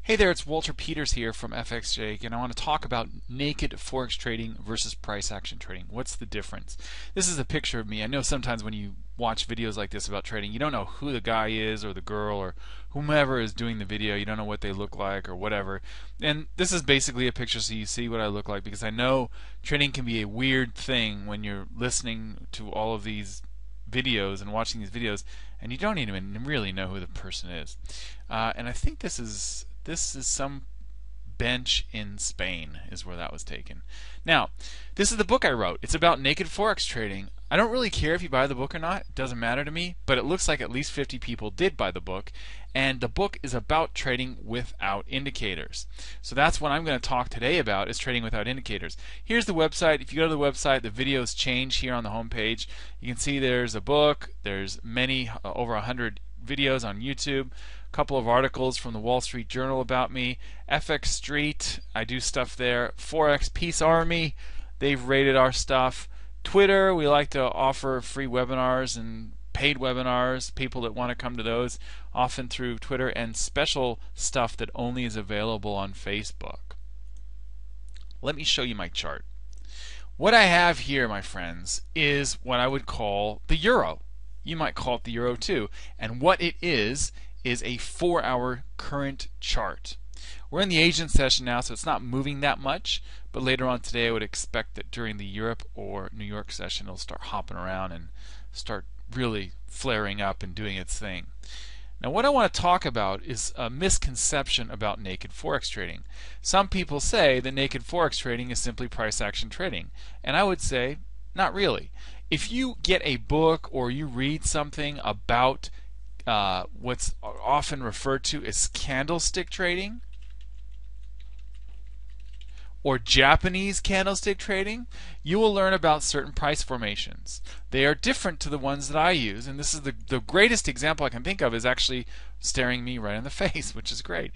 Hey there, it's Walter Peters here from FXJake, and I want to talk about naked forex trading versus price action trading. What's the difference? This is a picture of me. I know sometimes when you watch videos like this about trading, you don't know who the guy is or the girl or whomever is doing the video. You don't know what they look like or whatever. And this is basically a picture so you see what I look like, because I know trading can be a weird thing when you're listening to all of these videos and watching these videos and you don't even really know who the person is. And I think this is some bench in Spain is where that was taken. Now, this is the book I wrote. It's about naked forex trading. I don't really care if you buy the book or not. It doesn't matter to me, but it looks like at least 50 people did buy the book, and the book is about trading without indicators. So that's what I'm going to talk today about, is trading without indicators. Here's the website. If you go to the website, the videos change here on the home page. You can see there's a book, there's many, over 100 videos on YouTube, a couple of articles from the Wall Street Journal about me, FX Street, I do stuff there, Forex Peace Army, they've rated our stuff, Twitter, we like to offer free webinars and paid webinars, people that want to come to those, often through Twitter, and special stuff that only is available on Facebook. Let me show you my chart. What I have here, my friends, is what I would call the euro. You might call it the euro too. And what it is a 4-hour current chart. We're in the Asian session now, so it's not moving that much, but later on today I would expect that during the Europe or New York session it'll start hopping around and start really flaring up and doing its thing. Now what I want to talk about is a misconception about naked forex trading. Some people say that naked forex trading is simply price action trading, and I would say not really. If you get a book or you read something about what's often referred to as candlestick trading or Japanese candlestick trading, you will learn about certain price formations. They are different to the ones that I use, and this is the greatest example I can think of is actually staring me right in the face, which is great.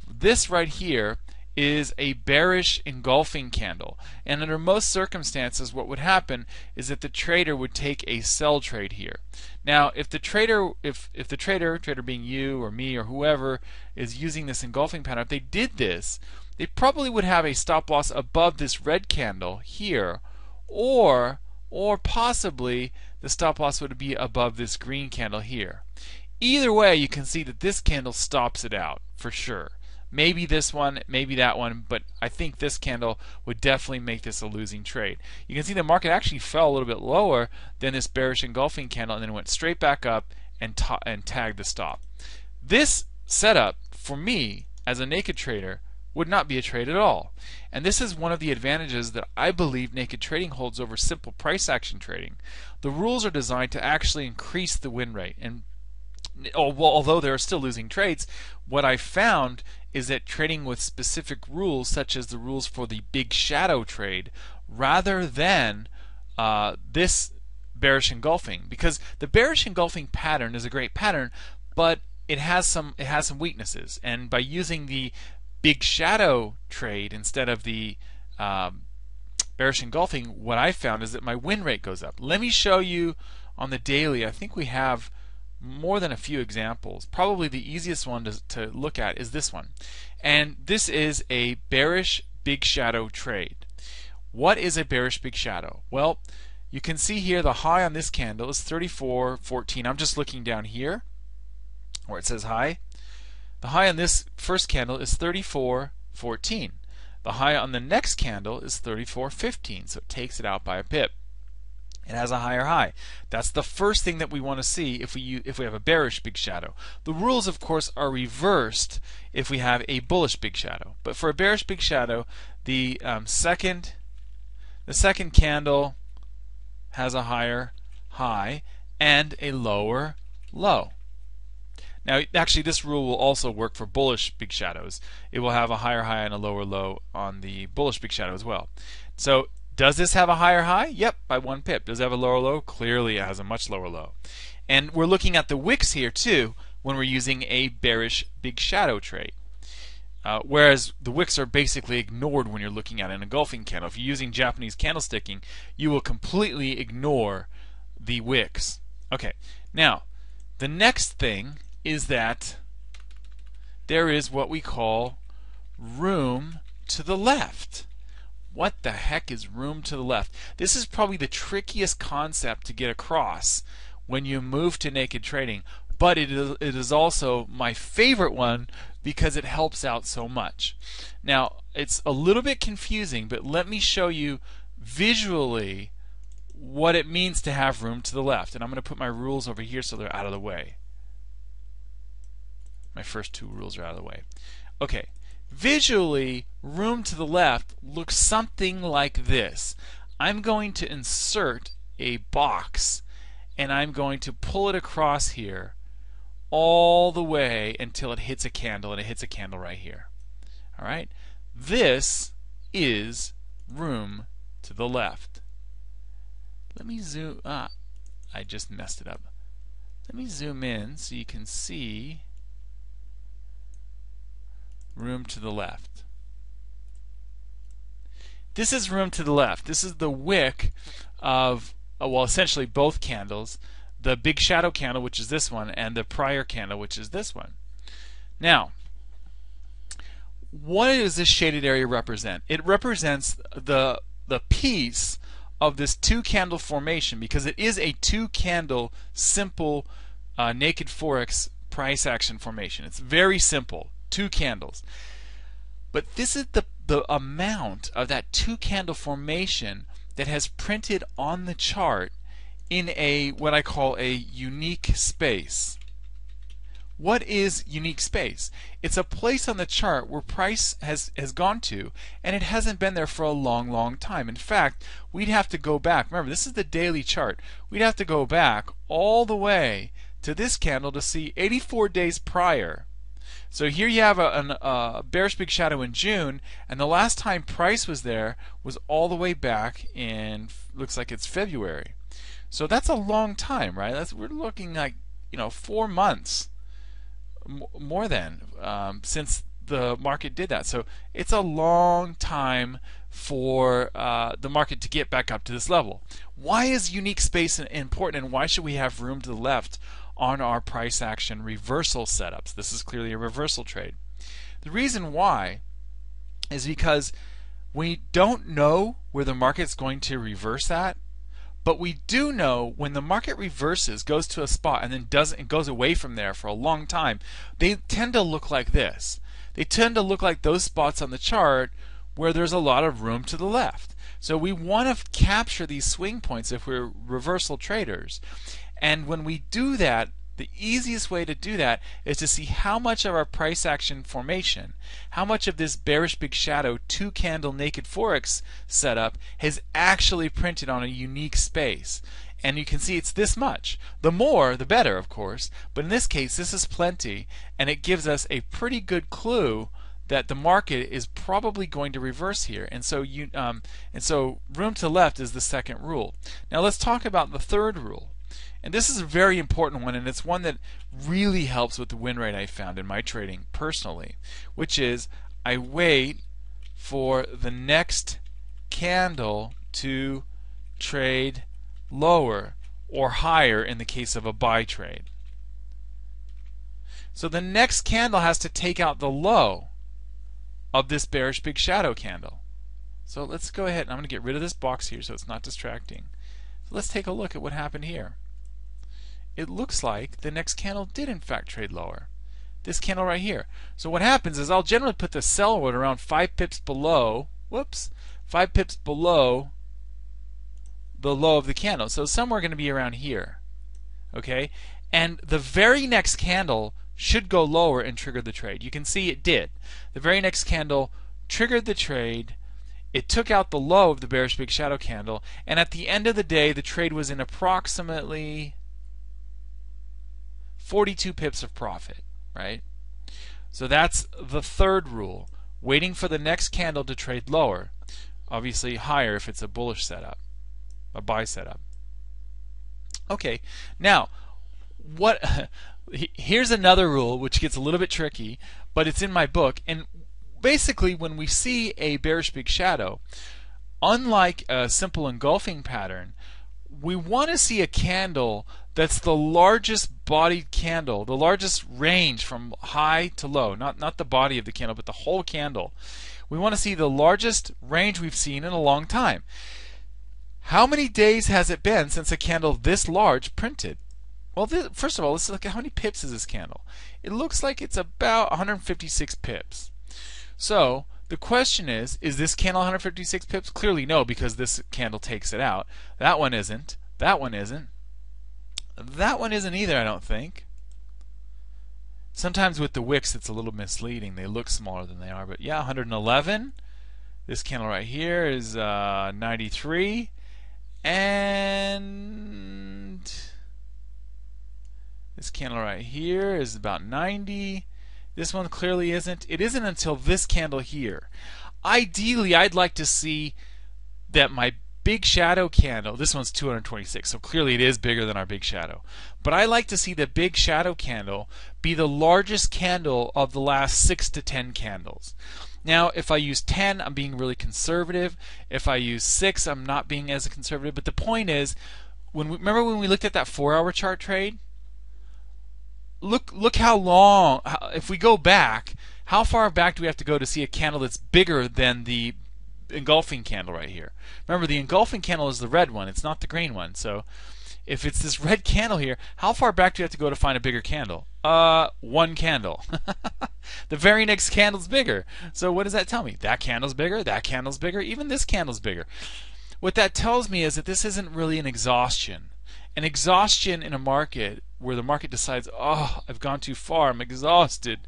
This right here is a bearish engulfing candle, and under most circumstances what would happen is that the trader would take a sell trade here. Now if the trader being you or me or whoever is using this engulfing pattern, if they did this, they probably would have a stop loss above this red candle here, or possibly the stop loss would be above this green candle here. Either way, you can see that this candle stops it out for sure. Maybe this one, maybe that one, but I think this candle would definitely make this a losing trade. You can see the market actually fell a little bit lower than this bearish engulfing candle, and then went straight back up and tagged the stop. This setup, for me, as a naked trader, would not be a trade at all. And this is one of the advantages that I believe naked trading holds over simple price action trading. The rules are designed to actually increase the win rate, and although there are still losing trades, what I found is that trading with specific rules, such as the rules for the big shadow trade, rather than this bearish engulfing, because the bearish engulfing pattern is a great pattern, but it has some weaknesses, and by using the big shadow trade instead of the bearish engulfing, what I found is that my win rate goes up. Let me show you on the daily. I think we have more than a few examples. Probably the easiest one to look at is this one. And this is a bearish big shadow trade. What is a bearish big shadow? Well, you can see here the high on this candle is 34.14. I'm just looking down here where it says high. The high on this first candle is 34.14. The high on the next candle is 34.15, so it takes it out by a pip. It has a higher high. That's the first thing that we want to see if we have a bearish big shadow. The rules, of course, are reversed if we have a bullish big shadow. But for a bearish big shadow, the second candle has a higher high and a lower low. Now, actually, this rule will also work for bullish big shadows. It will have a higher high and a lower low on the bullish big shadow as well. So, does this have a higher high? Yep, by 1 pip. Does it have a lower low? Clearly it has a much lower low. And we're looking at the wicks here too when we're using a bearish big shadow trade. Whereas the wicks are basically ignored when you're looking at an engulfing candle. If you're using Japanese candlesticking, you will completely ignore the wicks. Okay, now the next thing is that there is what we call room to the left. What the heck is room to the left? This is probably the trickiest concept to get across when you move to naked trading, but it is also my favorite one because it helps out so much. Now, it's a little bit confusing, but let me show you visually what it means to have room to the left. And I'm going to put my rules over here so they're out of the way. My first two rules are out of the way. Okay. Visually, room to the left looks something like this. I'm going to insert a box and I'm going to pull it across here all the way until it hits a candle, and it hits a candle right here. All right? This is room to the left. Let me zoom. I just messed it up. Let me zoom in so you can see room to the left. This is room to the left. This is the wick of, well, essentially both candles. The big shadow candle, which is this one, and the prior candle, which is this one. Now, what does this shaded area represent? It represents the piece of this two candle formation, because it is a two candle simple naked forex price action formation. It's very simple. Two candles. But this is the amount of that two candle formation that has printed on the chart in a what I call a unique space. What is unique space? It's a place on the chart where price has gone to, and it hasn't been there for a long time. In fact, we'd have to go back. Remember, this is the daily chart. We'd have to go back all the way to this candle to see 84 days prior. So here you have a bearish big shadow in June, and the last time price was there was all the way back in, looks like it's February. So that's a long time, right? We're looking like 4 months, more than, since the market did that. So it's a long time for the market to get back up to this level. Why is unique space important, and why should we have room to the left on our price action reversal setups? This is clearly a reversal trade. The reason why is because we don't know where the market's going to reverse at, but we do know when the market reverses, goes to a spot, and then goes away from there for a long time, they tend to look like this. They tend to look like those spots on the chart where there's a lot of room to the left. So we want to capture these swing points if we're reversal traders. And when we do that, the easiest way to do that is to see how much of our price action formation, how much of this bearish big shadow two candle naked forex setup has actually printed on a unique space. And you can see it's this much. The more, the better, of course, but in this case this is plenty, and it gives us a pretty good clue that the market is probably going to reverse here. And so room to the left is the second rule. Now let's talk about the third rule. And this is a very important one, and it's one that really helps with the win rate I found in my trading personally, which is I wait for the next candle to trade lower or higher in the case of a buy trade. So the next candle has to take out the low of this bearish big shadow candle. So let's go ahead, and I'm going to get rid of this box here so it's not distracting. So let's take a look at what happened here. It looks like the next candle did in fact trade lower. This candle right here. So what happens is I'll generally put the sell order around 5 pips below, 5 pips below the low of the candle. So somewhere going to be around here. Okay? And the very next candle should go lower and trigger the trade. You can see it did. The very next candle triggered the trade. It took out the low of the bearish big shadow candle, and at the end of the day the trade was in approximately 42 pips of profit, right? So that's the third rule. Waiting for the next candle to trade lower. Obviously higher if it's a bullish setup, a buy setup. Okay, now here's another rule which gets a little bit tricky, but it's in my book. And basically when we see a bearish big shadow, unlike a simple engulfing pattern, we want to see a candle that's the largest bodied candle, the largest range from high to low, not the body of the candle, but the whole candle. We want to see the largest range we've seen in a long time. How many days has it been since a candle this large printed? Well, first of all, let's look at how many pips is this candle. It looks like it's about 156 pips. So the question is this candle 156 pips? Clearly no, because this candle takes it out. That one isn't. That one isn't. That one isn't either, I don't think. Sometimes with the wicks it's a little misleading. They look smaller than they are. But yeah, 111. This candle right here is 93. And this candle right here is about 90. This one clearly isn't. It isn't until this candle here. Ideally, I'd like to see that my big shadow candle, this one's 226, so clearly it is bigger than our big shadow. But I like to see the big shadow candle be the largest candle of the last 6 to 10 candles. Now, if I use 10, I'm being really conservative. If I use 6, I'm not being as conservative. But the point is, remember when we looked at that 4-hour chart trade? Look how long, if we go back, how far back do we have to go to see a candle that's bigger than the engulfing candle right here? Remember, the engulfing candle is the red one, it's not the green one. So if it's this red candle here, how far back do you have to go to find a bigger candle? One candle. The very next candle's bigger. So what does that tell me? That candle's bigger, that candle's bigger, even this candle's bigger. What that tells me is that this isn't really an exhaustion. An exhaustion in a market where the market decides, oh, I've gone too far, I'm exhausted,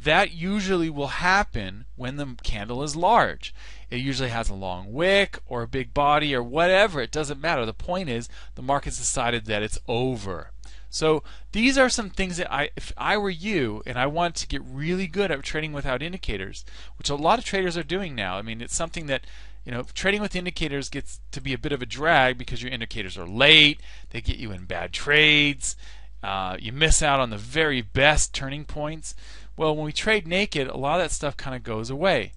that usually will happen when the candle is large. It usually has a long wick or a big body or whatever. It doesn't matter. The point is the market's decided that it's over. So these are some things that if I were you and I want to get really good at trading without indicators, which a lot of traders are doing now. I mean, it's something that, trading with indicators gets to be a bit of a drag because your indicators are late. They get you in bad trades. You miss out on the very best turning points. Well, when we trade naked, a lot of that stuff kind of goes away.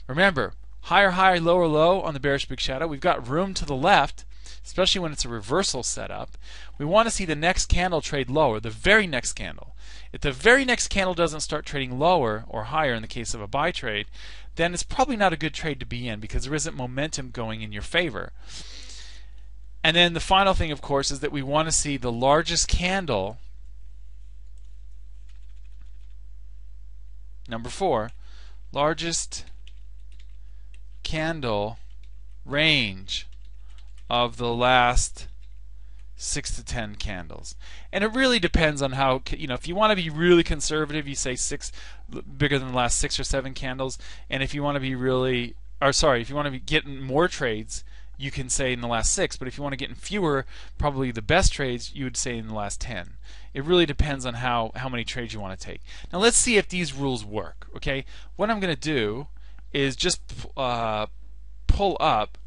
Remember, higher high, lower low on the bearish big shadow. We've got room to the left, especially when it's a reversal setup. We want to see the next candle trade lower, the very next candle. If the very next candle doesn't start trading lower or higher in the case of a buy trade, then it's probably not a good trade to be in because there isn't momentum going in your favor. And then the final thing, of course, is that we want to see the largest candle, number 4, largest candle range of the last 6 to 10 candles. And it really depends on how, if you want to be really conservative, you say 6 bigger than the last 6 or 7 candles. And if you want to be if you want to be getting more trades, you can say in the last 6. But if you want to get in fewer, probably the best trades, you would say in the last 10. It really depends on how many trades you want to take. Now let's see if these rules work. Okay, what I'm going to do is just pull up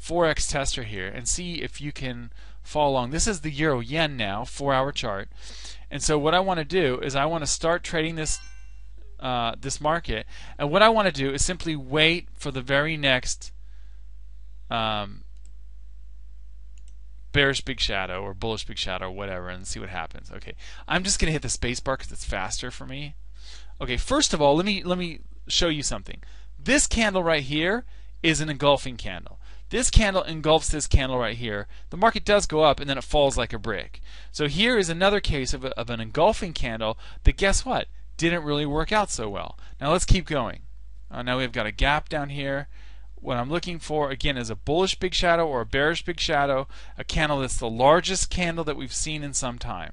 Forex Tester here and see if you can follow along. This is the Euro Yen now, 4-hour chart. And so what I want to do is I want to start trading this market. And what I want to do is simply wait for the very next bearish big shadow or bullish big shadow or whatever and see what happens. Okay, I'm just going to hit the space bar because it's faster for me. Okay, first of all, let me show you something. This candle right here is an engulfing candle. This candle engulfs this candle right here. The market does go up and then it falls like a brick. So here is another case of an engulfing candle that, guess what, didn't really work out so well. Now let's keep going. Now we've got a gap down here. What I'm looking for, again, is a bullish big shadow or a bearish big shadow, a candle that's the largest candle that we've seen in some time.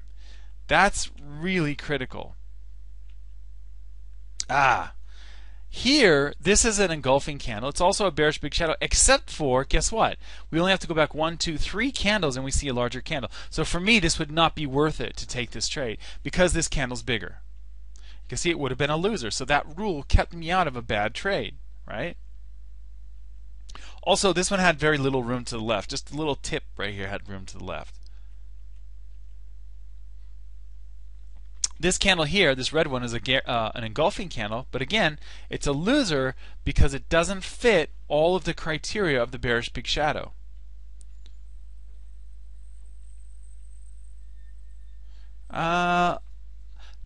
That's really critical. Here, this is an engulfing candle. It's also a bearish big shadow, except for, guess what? We only have to go back 1, 2, 3 candles and we see a larger candle. So for me, this would not be worth it to take this trade because this candle's bigger. You can see it would have been a loser. So that rule kept me out of a bad trade, right? Also, this one had very little room to the left. Just a little tip right here had room to the left. This candle here, this red one, is an engulfing candle, but again, it's a loser because it doesn't fit all of the criteria of the bearish big shadow. Uh,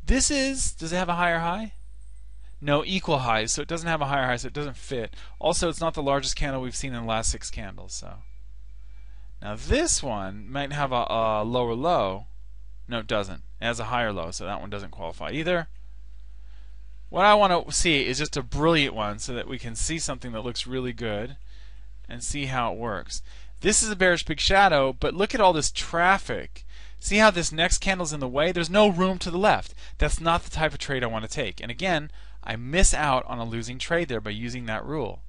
does it have a higher high? No, equal highs, so it doesn't have a higher high, so it doesn't fit. Also, it's not the largest candle we've seen in the last 6 candles. So now this one might have a lower low. No, it doesn't. It has a higher low, so that one doesn't qualify either. What I want to see is just a brilliant one so that we can see something that looks really good and see how it works. This is a bearish big shadow, but look at all this traffic. See how this next candle's in the way? There's no room to the left. That's not the type of trade I want to take. And again, I miss out on a losing trade there by using that rule.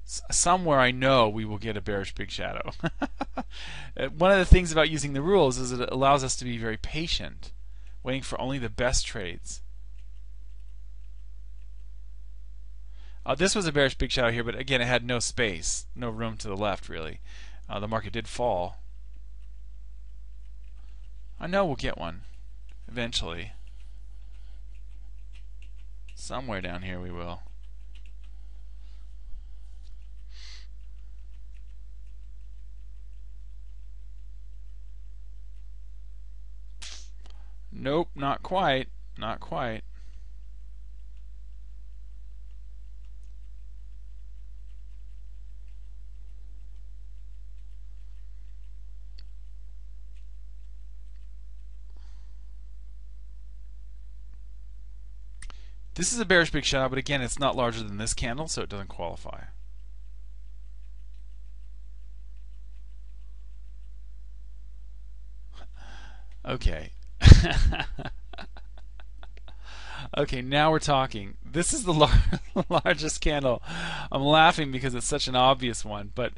Somewhere I know we will get a bearish big shadow. One of the things about using the rules is it allows us to be very patient, waiting for only the best trades. This was a bearish big shadow here, but again, it had no space, no room to the left, really. The market did fall. I know we'll get one eventually. Somewhere down here we will. Nope, not quite. Not quite. This is a bearish big shadow, but again, it's not larger than this candle, so it doesn't qualify. Okay. Okay, now we're talking. This is the largest candle. I'm laughing because it's such an obvious one, but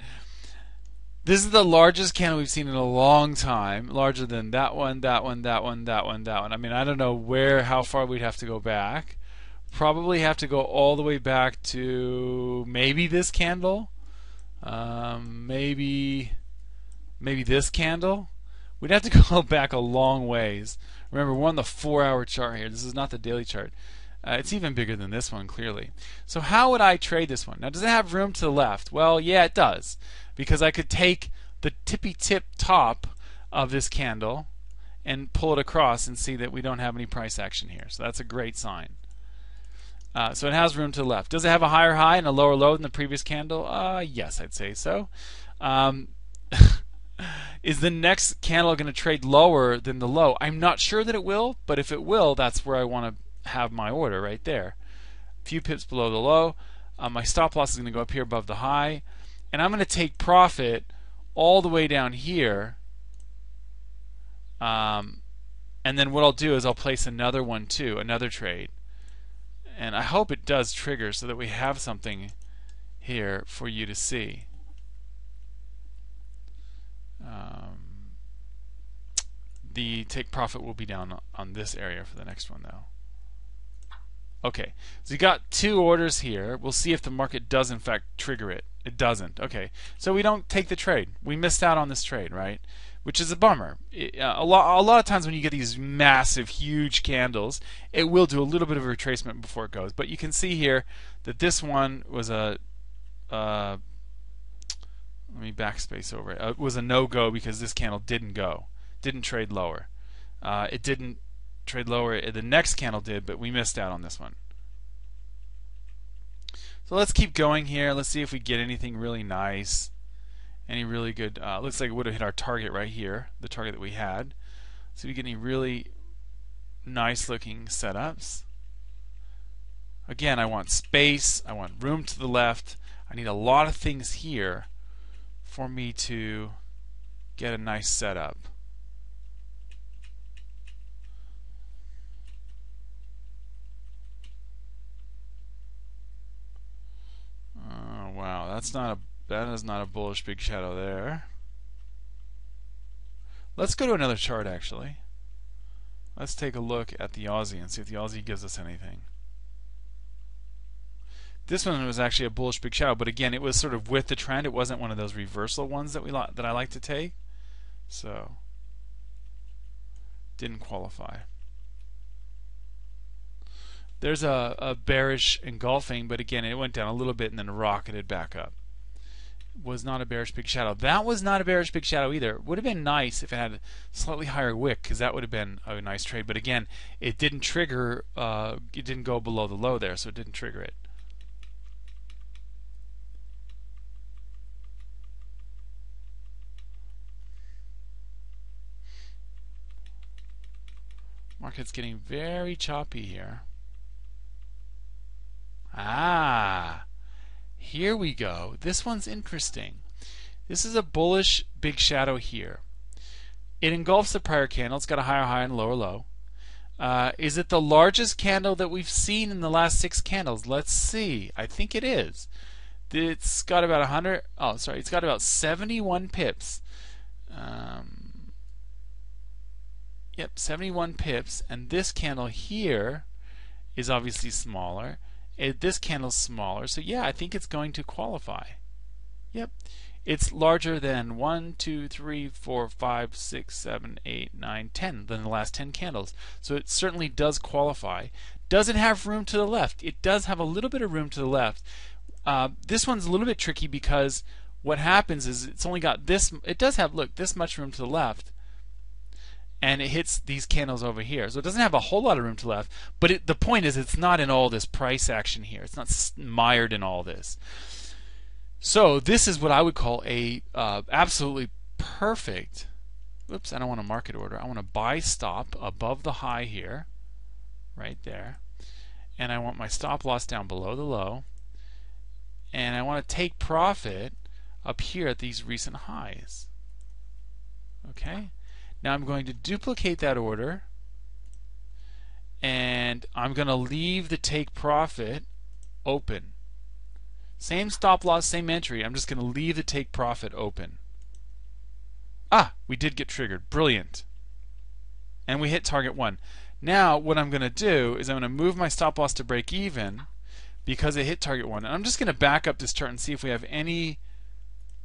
this is the largest candle we've seen in a long time, larger than that one, that one, that one, that one, that one. I mean, I don't know how far we'd have to go back. Probably have to go all the way back to maybe this candle, maybe this candle. We'd have to go back a long ways. Remember, we're on the 4-hour chart here. This is not the daily chart. It's even bigger than this one, clearly. So how would I trade this one? Now, does it have room to the left? Well, yeah, it does, because I could take the tippy tip top of this candle and pull it across and see that we don't have any price action here. So that's a great sign. So it has room to the left. Does it have a higher high and a lower low than the previous candle? Yes, I'd say so. Is the next candle going to trade lower than the low? I'm not sure that it will, but if it will, that's where I want to have my order right there. A few pips below the low. My stop loss is going to go up here above the high. And I'm going to take profit all the way down here. And then what I'll do is I'll place another one too, another trade. And I hope it does trigger so that we have something here for you to see. The take profit will be down on this area for the next one, though. Okay, so you got 2 orders here. We'll see if the market does in fact trigger it. It doesn't. Okay, so we don't take the trade. We missed out on this trade, right? Which is a bummer. A lot of times when you get these massive, huge candles, it will do a little bit of a retracement before it goes. But you can see here that this one was a let me backspace over it. It was a no-go because this candle didn't trade lower. It didn't trade lower. The next candle did, but we missed out on this one. So let's keep going here. Let's see if we get anything really nice. Any really good, looks like it would have hit our target right here, the target that we had. So we get any really nice looking setups. Again, I want space, I want room to the left. I need a lot of things here for me to get a nice setup. Oh, wow, that is not a bullish big shadow there. Let's go to another chart actually. Let's take a look at the Aussie and see if the Aussie gives us anything. This one was actually a bullish big shadow, but again, it was sort of with the trend. It wasn't one of those reversal ones that I like to take. So, didn't qualify. There's a bearish engulfing, but again, it went down a little bit and then rocketed back up. was not a bearish big shadow. That was not a bearish big shadow either. It would have been nice if it had a slightly higher wick, because that would have been a nice trade. But again, it didn't trigger, it didn't go below the low there, so it didn't trigger it. Market's getting very choppy here. Ah, here we go. This one's interesting. This is a bullish big shadow here. It engulfs the prior candle. It's got a higher high and lower low. Is it the largest candle that we've seen in the last 6 candles? Let's see. I think it is. It's got about 100. Oh, sorry. It's got about 71 pips. Yep, 71 pips. And this candle here is obviously smaller. This candle's smaller. So yeah, I think it's going to qualify. Yep. It's larger than 1, 2, 3, 4, 5, 6, 7, 8, 9, 10 than the last 10 candles. So it certainly does qualify. Does it have room to the left? It does have a little bit of room to the left. This one's a little bit tricky because what happens is it's only got this. It does have, look, this much room to the left. And it hits these candles over here. So it doesn't have a whole lot of room to the left. But the point is it's not in all this price action here. It's not mired in all this. So this is what I would call a absolutely perfect, oops, I don't want a market order. I want a buy stop above the high here, right there. And I want my stop loss down below the low. And I want to take profit up here at these recent highs. Okay? Now I'm going to duplicate that order, and I'm going to leave the take profit open. Same stop loss, same entry. I'm just going to leave the take profit open. Ah, we did get triggered. Brilliant. And we hit target 1. Now what I'm going to do is I'm going to move my stop loss to break even because it hit target 1. And I'm just going to back up this chart and see if we have any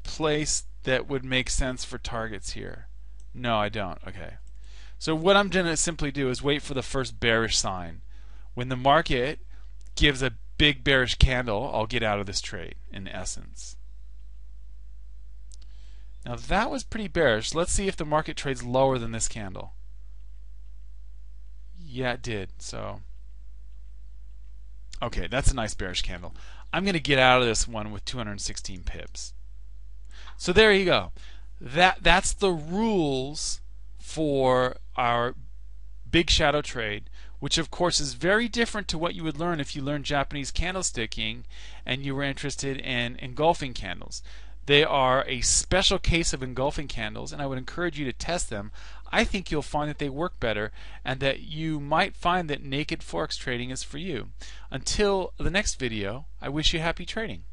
place that would make sense for targets here. No, I don't. Okay. So what I'm going to simply do is wait for the first bearish sign. When the market gives a big bearish candle, I'll get out of this trade, in essence. Now that was pretty bearish. Let's see if the market trades lower than this candle. Yeah, it did. So, okay, that's a nice bearish candle. I'm going to get out of this one with 216 pips. So there you go. That's the rules for our big shadow trade, which of course is very different to what you would learn if you learned Japanese candlesticking and you were interested in engulfing candles. They are a special case of engulfing candles, and I would encourage you to test them. I think you'll find that they work better and that you might find that naked forex trading is for you. Until the next video, I wish you happy trading.